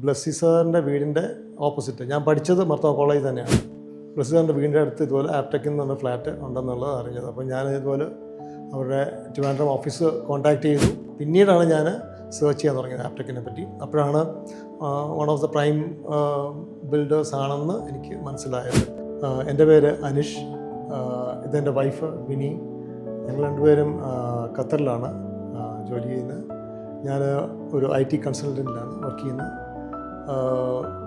ബ്ലസ്സി സാറിൻ്റെ വീടിൻ്റെ ഓപ്പോസിറ്റ്. ഞാൻ പഠിച്ചത് മർത്തോമ കോളേജ് തന്നെയാണ്. ബ്ലസ്സി സാറിൻ്റെ വീടിൻ്റെ അടുത്ത് ഇതുപോലെ ആപ്ടെക് എന്ന് പറഞ്ഞ ഫ്ലാറ്റ് ഉണ്ടെന്നുള്ളത് അറിഞ്ഞത്. അപ്പോൾ ഞാൻ ഇതുപോലെ അവരുടെ ട്രിവാൻഡ്രം ഓഫീസ് കോൺടാക്റ്റ് ചെയ്തു. പിന്നീടാണ് ഞാൻ സെർച്ച് ചെയ്യാൻ തുടങ്ങിയത് ആപ്ടെക്കിനെ പറ്റി. അപ്പോഴാണ് one of the prime builders ആണെന്ന് എനിക്ക് മനസ്സിലായത്. എൻ്റെ പേര് അനിഷ്, ഇതെൻ്റെ വൈഫ് വിനി. ഞങ്ങൾ രണ്ടുപേരും ഖത്തറിലാണ് ജോലി ചെയ്യുന്നത്. ഞാൻ ഒരു IT കൺസൾട്ടൻറ്റിലാണ് വർക്ക് ചെയ്യുന്നത്.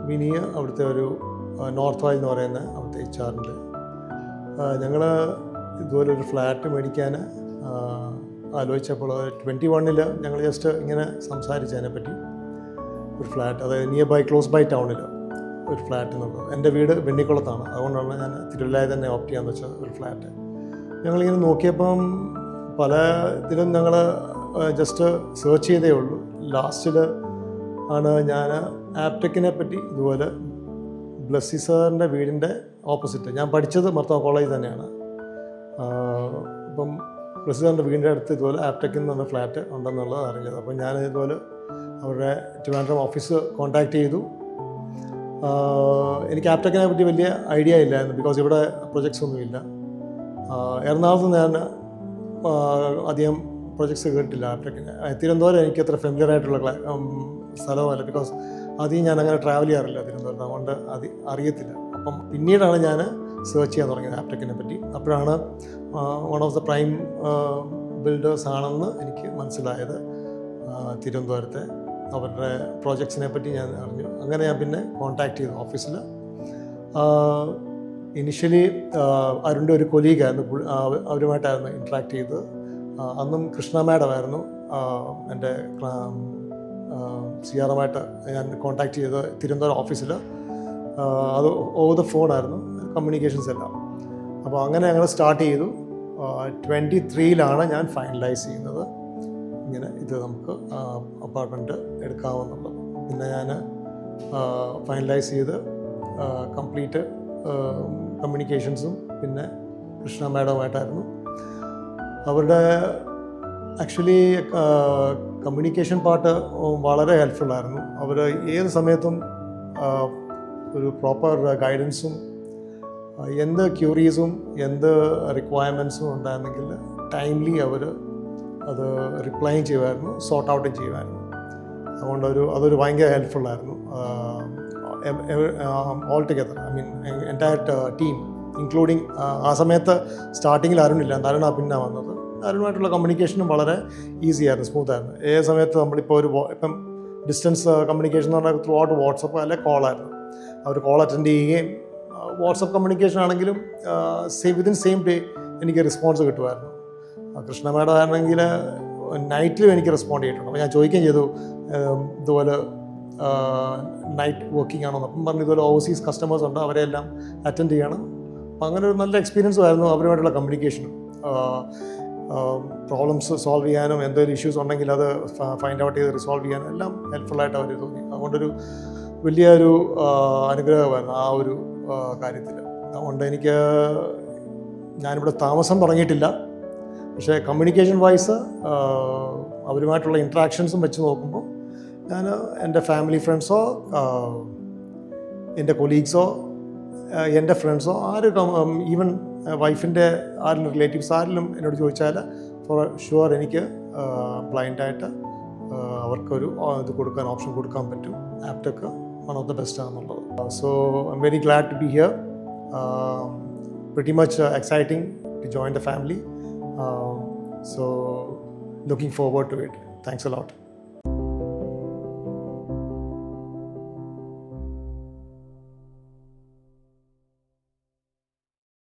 വിനിയ അവിടുത്തെ ഒരു നോർത്ത് വായിൽ എന്ന് പറയുന്ന അവിടുത്തെ HR-ൻ്റെ. ഞങ്ങൾ ഇതുപോലെ ഒരു ഫ്ലാറ്റ് മേടിക്കാൻ ആലോചിച്ചപ്പോൾ 21 ഞങ്ങൾ ജസ്റ്റ് ഇങ്ങനെ സംസാരിച്ചതിനെപ്പറ്റി. ഒരു ഫ്ലാറ്റ്, അതായത് നിയർ ബൈ ക്ലോസ് ബൈ ടൗണിൽ ഒരു ഫ്ലാറ്റ് എന്നുള്ളത്. എൻ്റെ വീട് വെണ്ണിക്കുളത്താണ്, അതുകൊണ്ടാണ് ഞാൻ തിരുവല്ലയിൽ തന്നെ ഓപ്റ്റ് ചെയ്യാമെന്ന് വെച്ചാൽ ഒരു ഫ്ലാറ്റ്. ഞങ്ങളിങ്ങനെ നോക്കിയപ്പം പല ഇതിലും ഞങ്ങൾ ജസ്റ്റ് സെർച്ച് ചെയ്തേ ഉള്ളൂ. ലാസ്റ്റിൽ ആണ് ഞാൻ ആപ്ടെക്കിനെ പറ്റി ഇതുപോലെ ബ്ലസ്സി സാറിൻ്റെ വീടിൻ്റെ ഓപ്പോസിറ്റ്. ഞാൻ പഠിച്ചത് മർത്തോമ കോളേജ് തന്നെയാണ്. അപ്പം ബ്ലസ്സി സാറിൻ്റെ വീടിൻ്റെ അടുത്ത് ഇതുപോലെ ആപ്ടെക് എന്ന് പറഞ്ഞ ഫ്ലാറ്റ് ഉണ്ടെന്നുള്ളത് അറിഞ്ഞത്. അപ്പം ഞാൻ ഇതുപോലെ അവരുടെ ട്രിവാൻഡ്രം ഓഫീസ് കോൺടാക്റ്റ് ചെയ്തു. എനിക്ക് ആപ്ടെക്കിനെ പറ്റി വലിയ ഐഡിയ ഇല്ലായിരുന്നു, ബിക്കോസ് ഇവിടെ പ്രൊജക്ട്സ് ഒന്നുമില്ല. എറണാകുളത്ത് ഞാൻ അധികം പ്രൊജക്ട്സ് കേട്ടില്ല ആപ്ടെക്കിന്. തിരുവനന്തപുരം എനിക്ക് അത്ര ഫെമിലിയർ ആയിട്ടുള്ള സ്ഥലമല്ല, ബിക്കോസ് ആദ്യം ഞാൻ അങ്ങനെ ട്രാവൽ ചെയ്യാറില്ല തിരുവനന്തപുരത്ത്, അതുകൊണ്ട് അത് അറിയത്തില്ല. അപ്പം പിന്നീടാണ് ഞാൻ സെർച്ച് ചെയ്യാൻ തുടങ്ങിയത് ആപ്ടെക്കിനെ പറ്റി. അപ്പോഴാണ് one of the prime builders ആണെന്ന് എനിക്ക് മനസ്സിലായത്. തിരുവനന്തപുരത്തെ അവരുടെ പ്രോജക്ട്സിനെ പറ്റി ഞാൻ അറിഞ്ഞു. അങ്ങനെ ഞാൻ പിന്നെ കോൺടാക്റ്റ് ചെയ്തു ഓഫീസിൽ. ഇനിഷ്യലി അരുണിൻ്റെ ഒരു കൊലീഗായിരുന്നു, അവരുമായിട്ടായിരുന്നു ഇൻട്രാക്ട് ചെയ്തത്. അന്നും കൃഷ്ണ മാഡമായിരുന്നു എൻ്റെ CRM-ആയിട്ട് ഞാൻ കോൺടാക്റ്റ് ചെയ്ത് തിരുവനന്തപുരം ഓഫീസിൽ. അത് ഓവർ ദ ഫോണായിരുന്നു കമ്മ്യൂണിക്കേഷൻസ് എല്ലാം. അപ്പോൾ അങ്ങനെ ഞങ്ങൾ സ്റ്റാർട്ട് ചെയ്തു. 23 ഞാൻ ഫൈനലൈസ് ചെയ്യുന്നത്, ഇങ്ങനെ ഇത് നമുക്ക് അപ്പാർട്ട്മെൻറ്റ് എടുക്കാമെന്നുള്ളത്. പിന്നെ ഞാൻ ഫൈനലൈസ് ചെയ്ത് കംപ്ലീറ്റ് കമ്മ്യൂണിക്കേഷൻസും പിന്നെ കൃഷ്ണ മാഡവുമായിട്ടായിരുന്നു. അവരുടെ ആക്ച്വലി കമ്മ്യൂണിക്കേഷൻ പാർട്ട് വളരെ ഹെൽപ്ഫുള്ളായിരുന്നു. അവർ ഏത് സമയത്തും ഒരു പ്രോപ്പർ ഗൈഡൻസും എന്ത് ക്യൂറീസും എന്ത് റിക്വയർമെൻറ്റ്സും ഉണ്ടായിരുന്നെങ്കിൽ ടൈംലി അവർ അത് റിപ്ലൈ ചെയ്യുമായിരുന്നു, സോർട്ട് ഔട്ടും ചെയ്യുമായിരുന്നു. അതുകൊണ്ട് അതൊരു ഭയങ്കര ഹെൽപ്ഫുള്ളായിരുന്നു. All together, I mean entire team including ആ സമയത്ത് സ്റ്റാർട്ടിങ്ങിൽ അരുണില്ല, അരുണാണ് പിന്നെ വന്നത്. അരുണുമായിട്ടുള്ള കമ്മ്യൂണിക്കേഷനും വളരെ ഈസി ആയിരുന്നു, സ്മൂത്തായിരുന്നു. ഏത് സമയത്ത് നമ്മളിപ്പോൾ ഇപ്പം ഡിസ്റ്റൻസ് കമ്മ്യൂണിക്കേഷൻ എന്ന് പറഞ്ഞാൽ ത്രൂ ഔട്ട് വാട്സപ്പ് അല്ലെ കോളായിരുന്നു. അവർ കോൾ അറ്റൻഡ് ചെയ്യുകയും വാട്സപ്പ് കമ്മ്യൂണിക്കേഷൻ ആണെങ്കിലും വിതിൻ സെയിം ഡേ എനിക്ക് റെസ്പോൺസ് കിട്ടുമായിരുന്നു. കൃഷ്ണ മാഡം ആണെങ്കിൽ നൈറ്റിലും എനിക്ക് റെസ്പോണ്ട് ചെയ്തിട്ടുണ്ട്. അപ്പോൾ ഞാൻ ചോദിക്കുകയും ചെയ്തു ഇതുപോലെ നൈറ്റ് വർക്കിംഗ് ആണോ. അപ്പം പറഞ്ഞു ഇതുപോലെ ഓവർസീസ് കസ്റ്റമേഴ്സ് ഉണ്ട്, അവരെല്ലാം അറ്റൻഡ് ചെയ്യണം. അപ്പം അങ്ങനെ ഒരു നല്ല എക്സ്പീരിയൻസും ആയിരുന്നു അവരുമായിട്ടുള്ള കമ്മ്യൂണിക്കേഷനും. പ്രോബ്ലംസ് സോൾവ് ചെയ്യാനും എന്തെങ്കിലും ഇഷ്യൂസ് ഉണ്ടെങ്കിൽ അത് ഫൈൻഡ് ഔട്ട് ചെയ്ത് റിസോൾവ് ചെയ്യാനും എല്ലാം ഹെൽപ്ഫുള്ളായിട്ട് അവർ തോന്നി. അതുകൊണ്ടൊരു വലിയൊരു അനുഗ്രഹമായിരുന്നു ആ ഒരു കാര്യത്തിൽ. അതുകൊണ്ട് ഞാനിവിടെ താമസം തുടങ്ങിയിട്ടില്ല, പക്ഷേ കമ്മ്യൂണിക്കേഷൻ വൈസ് അവരുമായിട്ടുള്ള ഇൻട്രാക്ഷൻസും വെച്ച് നോക്കുമ്പോൾ ഞാൻ എൻ്റെ ഫാമിലി ഫ്രണ്ട്സോ എൻ്റെ കൊലീഗ്സോ എൻ്റെ ഫ്രണ്ട്സോ ഈവൻ വൈഫിൻ്റെ ആരെങ്കിലും റിലേറ്റീവ്സ് ആരെങ്കിലും എന്നോട് ചോദിച്ചാൽ ഫോർ ഷുവർ എനിക്ക് ബ്ലൈൻഡായിട്ട് അവർക്കൊരു ഇത് കൊടുക്കാൻ ഓപ്ഷൻ കൊടുക്കാൻ പറ്റും. Aptech one of the best ആണെന്നുള്ളത്. So I am very glad to be here. pretty much exciting to join the family. So looking forward to it. Thanks a lot.